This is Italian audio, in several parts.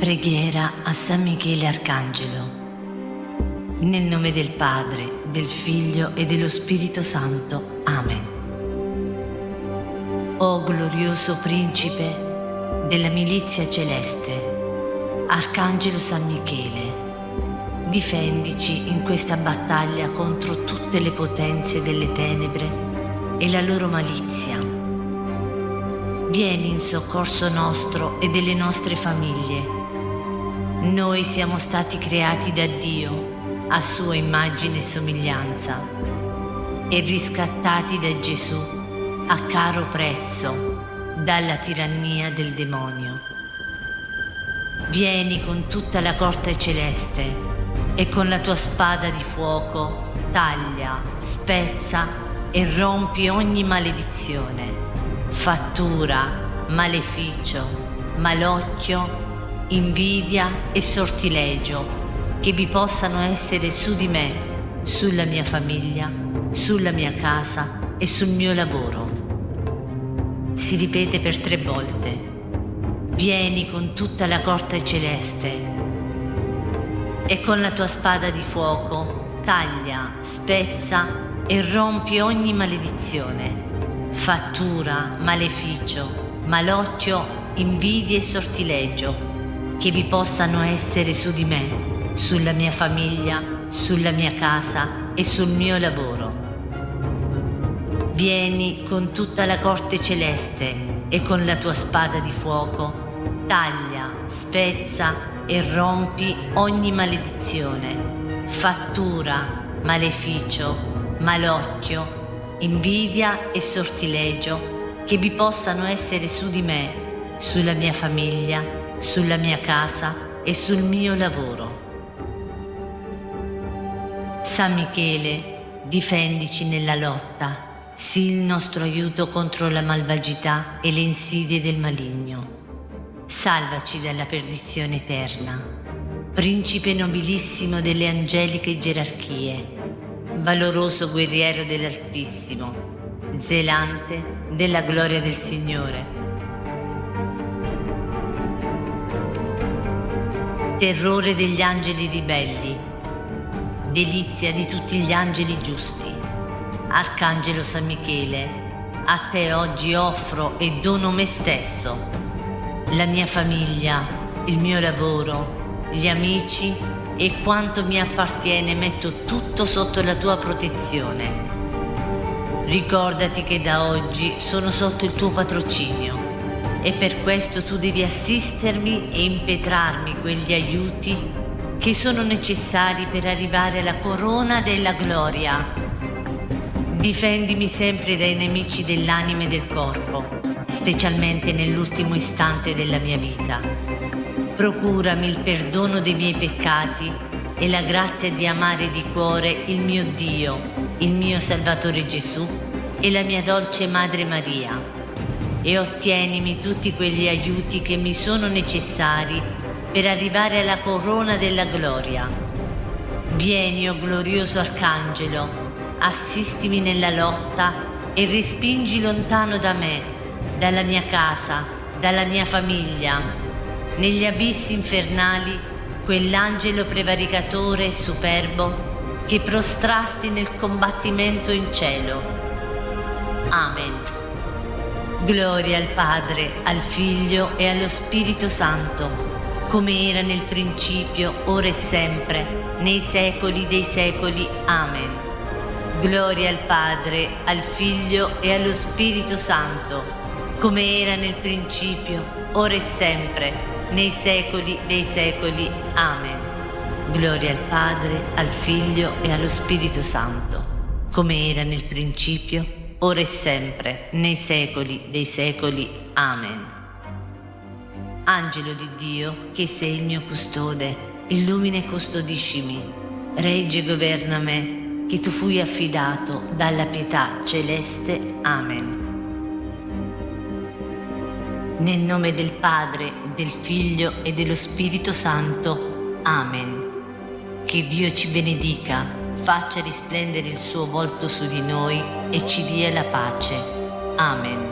Preghiera a San Michele Arcangelo. Nel nome del Padre, del Figlio e dello Spirito Santo. Amen. O glorioso Principe della milizia celeste, Arcangelo San Michele, difendici in questa battaglia contro tutte le potenze delle tenebre e la loro malizia. Vieni in soccorso nostro e delle nostre famiglie. Noi siamo stati creati da Dio a sua immagine e somiglianza e riscattati da Gesù a caro prezzo dalla tirannia del demonio. Vieni con tutta la corte celeste e con la tua spada di fuoco taglia, spezza e rompi ogni maledizione, fattura, maleficio, malocchio, invidia e sortilegio che vi possano essere su di me, sulla mia famiglia, sulla mia casa e sul mio lavoro. Si ripete per 3 volte. Vieni con tutta la corte celeste e con la tua spada di fuoco taglia, spezza e rompi ogni maledizione, fattura, maleficio, malocchio, invidia e sortilegio che vi possano essere su di me, sulla mia famiglia, sulla mia casa e sul mio lavoro. Vieni con tutta la corte celeste e con la tua spada di fuoco taglia, spezza e rompi ogni maledizione, fattura, maleficio, malocchio, invidia e sortilegio che vi possano essere su di me, sulla mia famiglia, sulla mia casa e sul mio lavoro. San Michele, difendici nella lotta, sii il nostro aiuto contro la malvagità e le insidie del maligno. Salvaci dalla perdizione eterna. Principe nobilissimo delle angeliche gerarchie, valoroso guerriero dell'Altissimo, zelante della gloria del Signore. Terrore degli angeli ribelli, delizia di tutti gli angeli giusti. Arcangelo San Michele, a te oggi offro e dono me stesso, la mia famiglia, il mio lavoro, gli amici e quanto mi appartiene metto tutto sotto la tua protezione. Ricordati che da oggi sono sotto il tuo patrocinio e per questo tu devi assistermi e impetrarmi quegli aiuti che sono necessari per arrivare alla corona della gloria. Difendimi sempre dai nemici dell'anima e del corpo, specialmente nell'ultimo istante della mia vita. Procurami il perdono dei miei peccati e la grazia di amare di cuore il mio Dio, il mio Salvatore Gesù e la mia dolce Madre Maria. E ottienimi tutti quegli aiuti che mi sono necessari per arrivare alla corona della gloria. Vieni, o glorioso Arcangelo, assistimi nella lotta e respingi lontano da me, dalla mia casa, dalla mia famiglia, negli abissi infernali, quell'angelo prevaricatore e superbo che prostrasti nel combattimento in cielo. Amen. Gloria al Padre, al Figlio e allo Spirito Santo, come era nel principio, ora e sempre, nei secoli dei secoli. Amen. Gloria al Padre, al Figlio e allo Spirito Santo, come era nel principio, ora e sempre, nei secoli dei secoli. Amen. Gloria al Padre, al Figlio e allo Spirito Santo, come era nel principio, ora e sempre, nei secoli dei secoli. Amen. Angelo di Dio, che sei il mio custode, illumina e custodiscimi. Regge e governa me, che tu fui affidato dalla pietà celeste. Amen. Nel nome del Padre, del Figlio e dello Spirito Santo. Amen. Che Dio ci benedica, faccia risplendere il suo volto su di noi e ci dia la pace. Amen.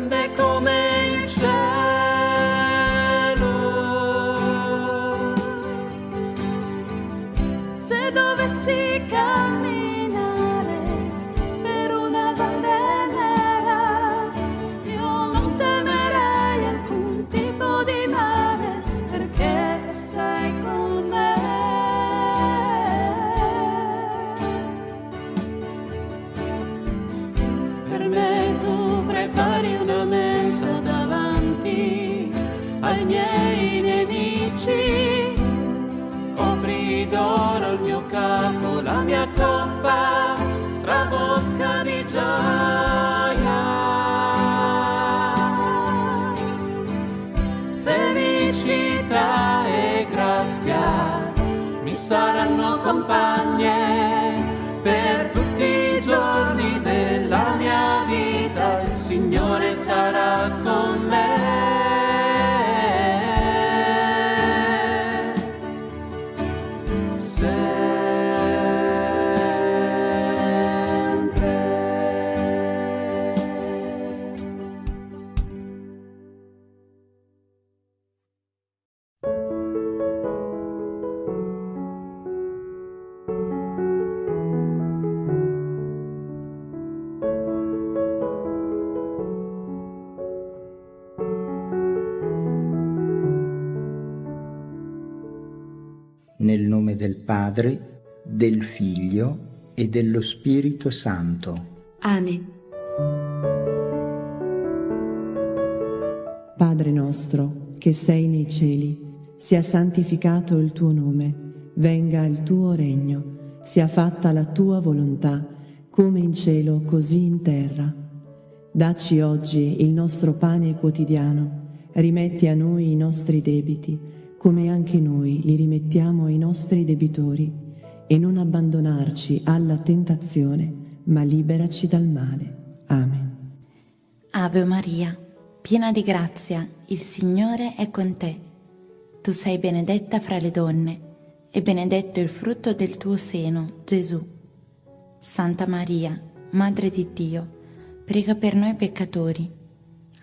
grande come il cielo. Se dovessi camminare per una valle nera, io non temerei alcun tipo di male, perché tu sei con me. Per me tu prepari una mensa davanti ai miei nemici, copri d'oro il mio capo, la mia coppa trabocca di gioia. Felicità e grazia mi saranno compagne per tutti i giorni della mia vita, il Signore sarà con me. Nel nome del Padre, del Figlio e dello Spirito Santo. Amen. Padre nostro, che sei nei cieli, sia santificato il tuo nome, venga il tuo regno, sia fatta la tua volontà, come in cielo così in terra. Dacci oggi il nostro pane quotidiano, rimetti a noi i nostri debiti, come anche noi li rimettiamo ai nostri debitori, e non abbandonarci alla tentazione, ma liberaci dal male. Amen. Ave Maria, piena di grazia, il Signore è con te. Tu sei benedetta fra le donne, e benedetto il frutto del tuo seno, Gesù. Santa Maria, Madre di Dio, prega per noi peccatori,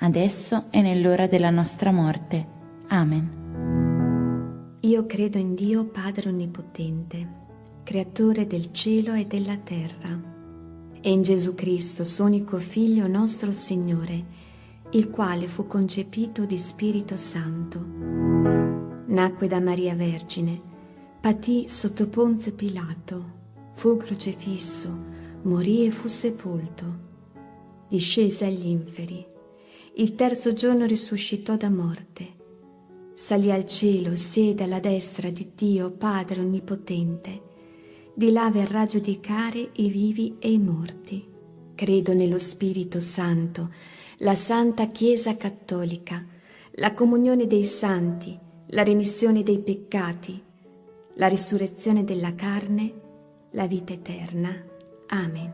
adesso e nell'ora della nostra morte. Amen. Io credo in Dio Padre Onnipotente, Creatore del cielo e della terra, e in Gesù Cristo, suo unico Figlio, nostro Signore, il quale fu concepito di Spirito Santo. Nacque da Maria Vergine, patì sotto Ponzio Pilato, fu crocifisso, morì e fu sepolto. Discese agli inferi, il terzo giorno risuscitò da morte. Salì al cielo, siede alla destra di Dio Padre Onnipotente. Di là verrà a giudicare i vivi e i morti. Credo nello Spirito Santo, la Santa Chiesa Cattolica, la comunione dei santi, la remissione dei peccati, la risurrezione della carne, la vita eterna. Amen.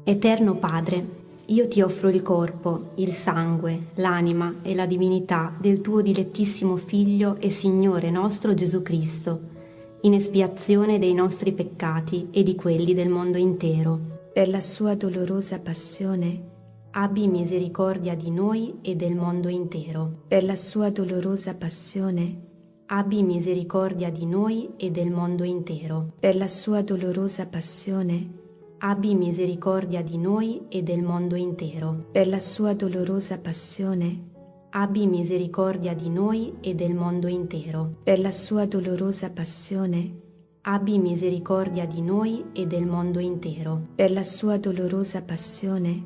Eterno Padre, io ti offro il corpo, il sangue, l'anima e la divinità del tuo dilettissimo Figlio e Signore nostro Gesù Cristo, in espiazione dei nostri peccati e di quelli del mondo intero. Per la sua dolorosa passione, abbi misericordia di noi e del mondo intero. Per la sua dolorosa passione, abbi misericordia di noi e del mondo intero. Per la sua dolorosa passione, abbi misericordia di noi e del mondo intero. Per la sua dolorosa passione, abbi misericordia di noi e del mondo intero. Per la sua dolorosa passione, abbi misericordia di noi e del mondo intero. Per la sua dolorosa passione,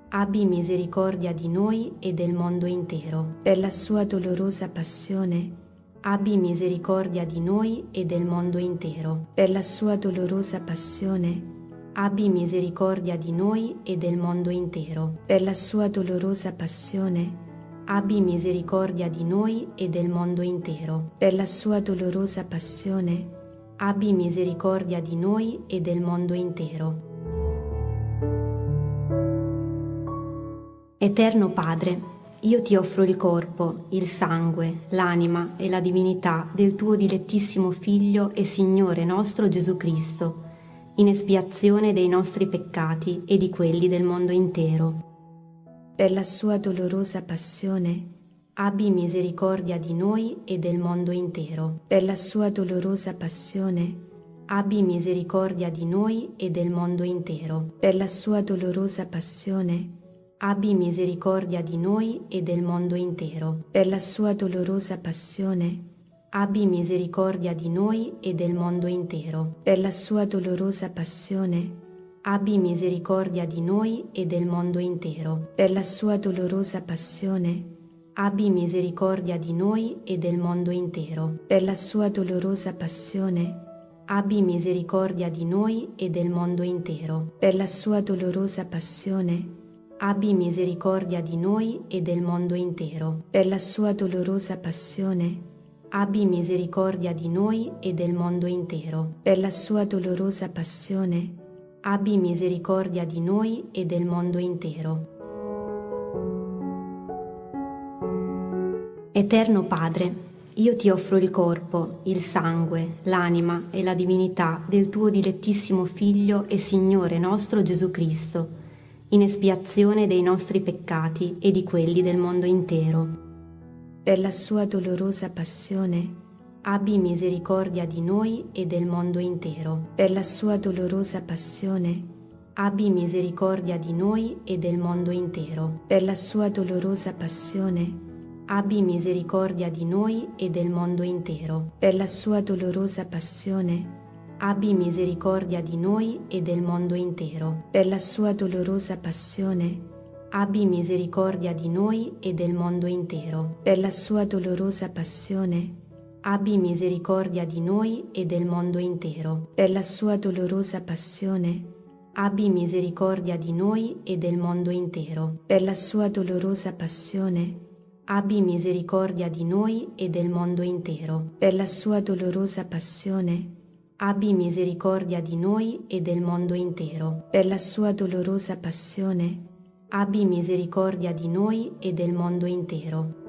abbi misericordia di noi e del mondo intero. Per la sua dolorosa passione, abbi misericordia di noi e del mondo intero. Per la sua dolorosa passione, abbi misericordia di noi e del mondo intero. Per la sua dolorosa passione, abbi misericordia di noi e del mondo intero. Per la sua dolorosa passione, abbi misericordia di noi e del mondo intero. Eterno Padre, io ti offro il corpo, il sangue, l'anima e la divinità del tuo dilettissimo Figlio e Signore nostro Gesù Cristo, in espiazione dei nostri peccati e di quelli del mondo intero. Per la sua dolorosa passione, Abbi misericordia di noi e del mondo intero. per la sua dolorosa passione, Abbi misericordia di noi e del mondo intero. per la sua dolorosa passione, Abbi misericordia di noi e del mondo intero. per la sua dolorosa passione, Abbi misericordia di noi e del mondo intero. per la sua dolorosa passione, Abbi misericordia di noi e del mondo intero. per la sua dolorosa passione, Abbi misericordia di noi e del mondo intero. per la sua dolorosa passione, Abbi misericordia di noi e del mondo intero. per la sua dolorosa passione, Abbi misericordia di noi e del mondo intero. per la sua dolorosa passione, Abbi misericordia di noi e del mondo intero. per la sua dolorosa passione, Abbi misericordia di noi e del mondo intero. Eterno Padre, io ti offro il corpo, il sangue, l'anima e la divinità del tuo dilettissimo Figlio e Signore nostro Gesù Cristo, in espiazione dei nostri peccati e di quelli del mondo intero. per la sua dolorosa passione, Abbi misericordia di noi e del mondo intero. per la sua dolorosa passione, Abbi misericordia di noi e del mondo intero. per la sua dolorosa passione, Abbi misericordia di noi e del mondo intero. per la sua dolorosa passione, Abbi misericordia di noi e del mondo intero. per la sua dolorosa passione, Abbi misericordia di noi e del mondo intero. per la sua dolorosa passione, Abbi misericordia di noi e del mondo intero. per la sua dolorosa passione, Abbi misericordia di noi e del mondo intero. per la sua dolorosa passione, Abbi misericordia di noi e del mondo intero. per la sua dolorosa passione, Abbi misericordia di noi e del mondo intero. per la sua dolorosa passione, Abbi misericordia di noi e del mondo intero.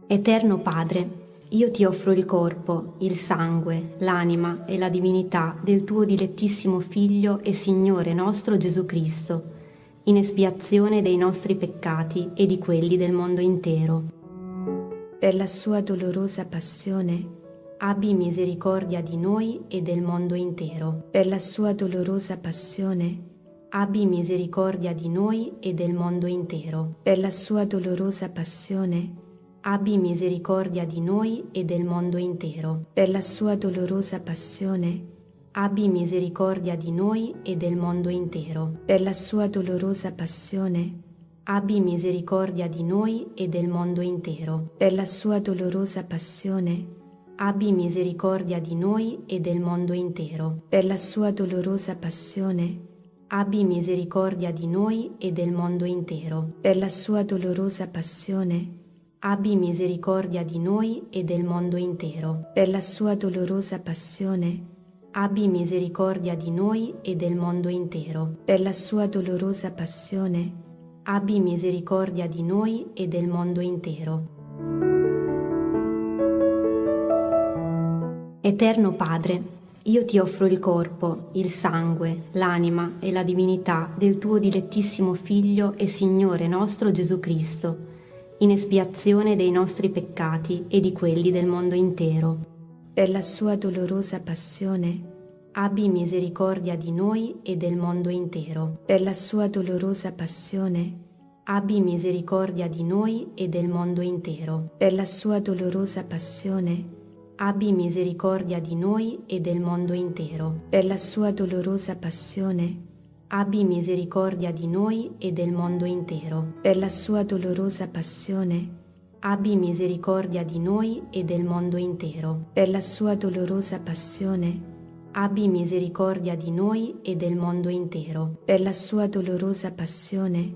Eterno Padre, io ti offro il corpo, il sangue, l'anima e la divinità del tuo dilettissimo Figlio e Signore nostro Gesù Cristo, in espiazione dei nostri peccati e di quelli del mondo intero. per la sua dolorosa passione, Abbi misericordia di noi e del mondo intero. per la sua dolorosa passione, Abbi misericordia di noi e del mondo intero. per la sua dolorosa passione, Abbi misericordia di noi e del mondo intero. per la sua dolorosa passione, Abbi misericordia di noi e del mondo intero. per la sua dolorosa passione, Abbi misericordia di noi e del mondo intero. per la sua dolorosa passione, Abbi misericordia di noi e del mondo intero. per la sua dolorosa passione, Abbi misericordia di noi e del mondo intero. per la sua dolorosa passione, Abbi misericordia di noi e del mondo intero. per la sua dolorosa passione, Abbi misericordia di noi e del mondo intero. per la sua dolorosa passione, Abbi misericordia di noi e del mondo intero. Eterno Padre, io ti offro il corpo, il sangue, l'anima e la divinità del tuo dilettissimo Figlio e Signore nostro Gesù Cristo, in espiazione dei nostri peccati e di quelli del mondo intero. per la sua dolorosa passione, Abbi misericordia di noi e del mondo intero. per la sua dolorosa passione, Abbi misericordia di noi e del mondo intero. per la sua dolorosa passione, Abbi misericordia di noi e del mondo intero. per la sua dolorosa passione, Abbi misericordia di noi e del mondo intero. per la sua dolorosa passione, Abbi misericordia di noi e del mondo intero. per la sua dolorosa passione, Abbi misericordia di noi e del mondo intero. per la sua dolorosa passione,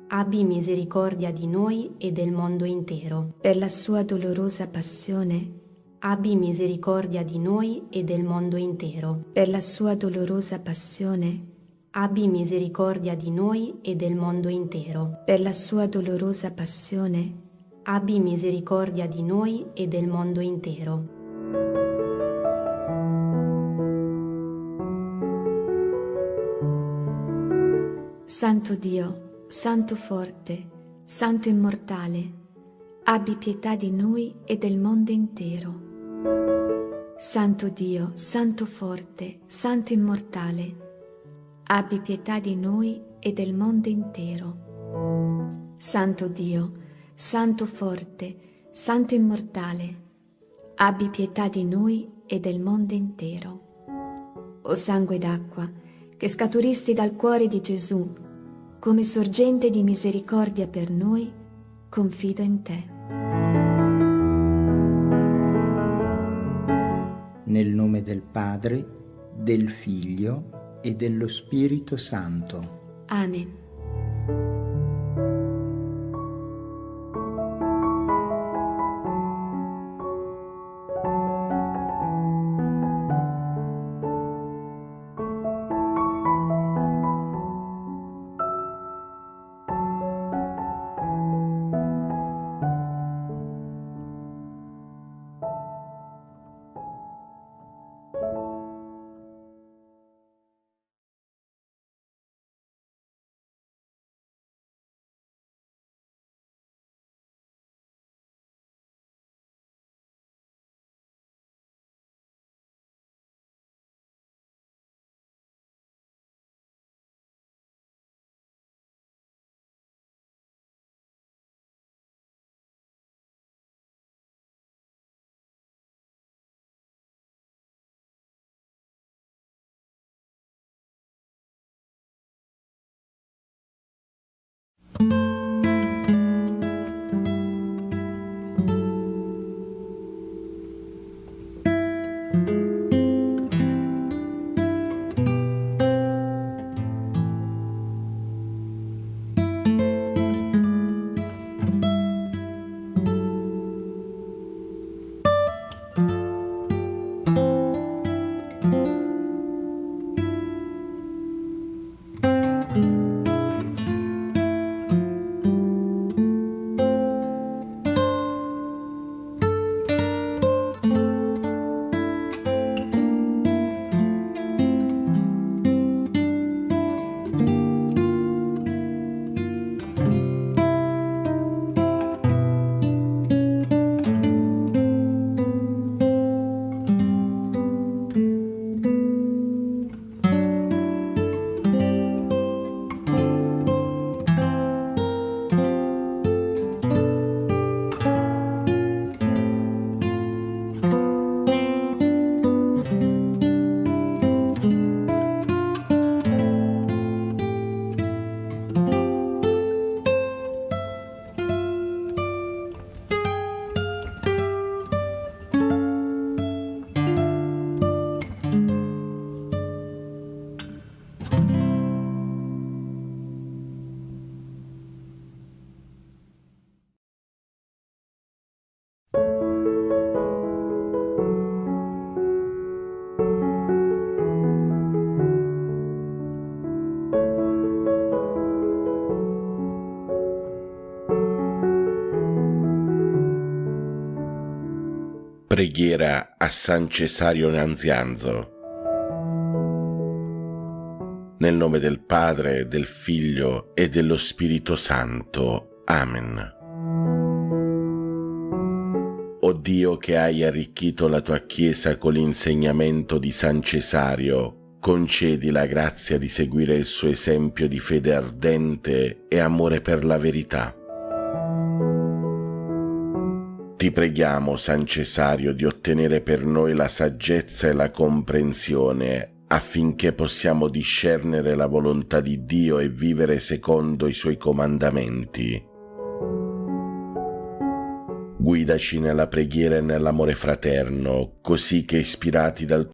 Abbi misericordia di noi e del mondo intero. per la sua dolorosa passione, Abbi misericordia di noi e del mondo intero. per la sua dolorosa passione, Abbi misericordia di noi e del mondo intero. per la sua dolorosa passione, Abbi misericordia di noi e del mondo intero. Santo Dio, Santo forte, Santo immortale, abbi pietà di noi e del mondo intero. Santo Dio, Santo forte, Santo immortale, abbi pietà di noi e del mondo intero. Santo Dio, Santo forte, Santo immortale, abbi pietà di noi e del mondo intero. O sangue d'acqua, che scaturisti dal cuore di Gesù, come sorgente di misericordia per noi, confido in te. Nel nome del Padre, del Figlio e dello Spirito Santo. Amen. Preghiera a San Cesario Nanzianzo. Nel nome del Padre, del Figlio e dello Spirito Santo. Amen. O Dio, che hai arricchito la tua Chiesa con l'insegnamento di San Cesario, concedi la grazia di seguire il suo esempio di fede ardente e amore per la verità. Ti preghiamo, San Cesario, di ottenere per noi la saggezza e la comprensione, affinché possiamo discernere la volontà di Dio e vivere secondo i suoi comandamenti. Guidaci nella preghiera e nell'amore fraterno, così che, ispirati dal